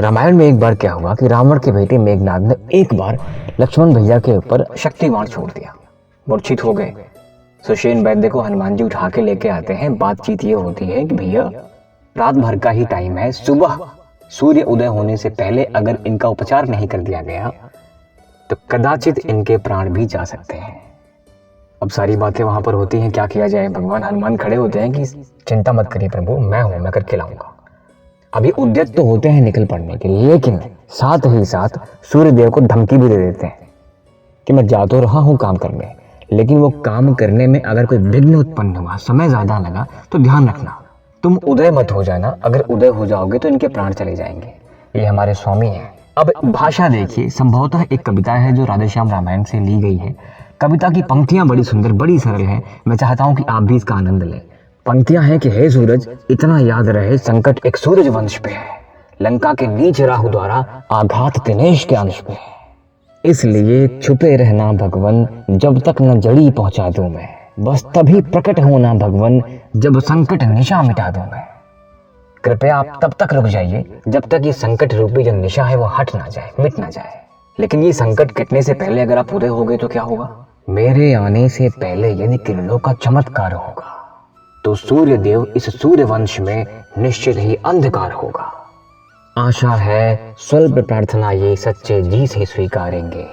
रामायण में एक बार क्या हुआ कि रावण के बेटे मेघनाथ ने एक बार लक्ष्मण भैया के ऊपर शक्तिबाण छोड़ दिया। मूर्छित हो गए। सुषेण वैद्य को हनुमान जी उठा के लेके आते हैं। बातचीत ये होती है कि भैया रात भर का ही टाइम है, सुबह सूर्य उदय होने से पहले अगर इनका उपचार नहीं कर दिया गया तो कदाचित इनके प्राण भी जा सकते हैं। अब सारी बातें वहां पर होती हैं, क्या किया जाए। भगवान हनुमान खड़े होते हैं कि चिंता मत करिए प्रभु, मैं करके लाऊंगा। अभी उद्यत तो होते हैं निकल पड़ने के लिए, लेकिन साथ ही साथ सूर्यदेव को धमकी भी दे देते हैं कि मैं जा तो रहा हूं काम करने, लेकिन वो काम करने में अगर कोई विघ्न उत्पन्न हुआ, समय ज्यादा लगा तो ध्यान रखना, तुम उदय मत हो जाना। अगर उदय हो जाओगे तो इनके प्राण चले जाएंगे। ये हमारे स्वामी हैं। अब भाषा देखिए, संभवतः एक कविता है जो राधेश्याम रामायण से ली गई है। कविता की पंक्तियां बड़ी सुंदर, बड़ी सरल हैं। मैं चाहता हूं कि आप भी इसका आनंद लें। पंक्तियां हैं कि हे सूरज, इतना याद रहे संकट एक सूरज वंश पे है, लंका के नीच राहु द्वारा आघात दिनेश के अंश पे है, इसलिए छुपे रहना भगवन जब तक न जड़ी पहुंचा दूं मैं, बस तभी प्रकट होना भगवन जब संकट निशा मिटा दूं मैं। कृपया आप तब तक रुक जाइए जब तक ये संकट रूपी जो निशा है वो हट ना जाए, मिट ना जाए। लेकिन ये संकट कटने से पहले अगर आप उदय हो गए तो क्या होगा? मेरे आने से पहले यदि किरणों का चमत्कार होगा तो सूर्य देव इस सूर्य वंश में निश्चित ही अंधकार होगा। आशा है स्वल्प प्रार्थना ये सच्चे जी से स्वीकारेंगे,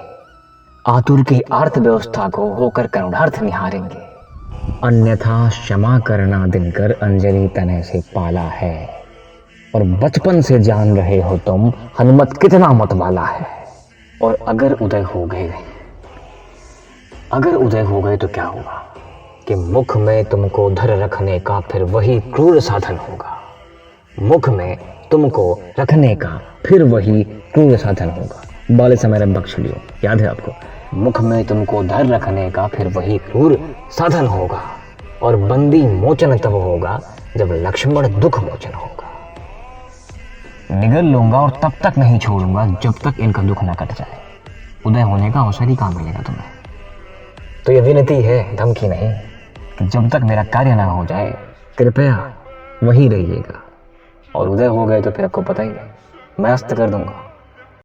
आतुर की अर्थव्यवस्था को होकर करुणार्थ निहारेंगे, अन्यथा क्षमा करना दिनकर अंजलि तने से पाला है, और बचपन से जान रहे हो तुम हनुमत कितना मत वाला है। और अगर उदय हो गए तो क्या होगा कि मुख में तुमको धर रखने का फिर वही क्रूर साधन होगा। मुख में तुमको रखने का फिर वही क्रूर साधन होगा। बाले समय बख्श लियो, याद है आपको? मुख में तुमको धर रखने का फिर वही क्रूर साधन होगा, और बंदी मोचन तब होगा जब लक्ष्मण दुख मोचन होगा। निगल लूंगा और तब तक नहीं छोड़ूंगा जब तक इनका दुख ना कट जाए। उदय होने का अवसर ही कहाँ मिलेगा तुम्हें? तो ये विनती है, धमकी नहीं, कि जब तक मेरा कार्य ना हो जाए कृपया वहीं रहिएगा। और उदय हो गए तो फिर आपको पता ही है, मैं अस्त कर दूंगा।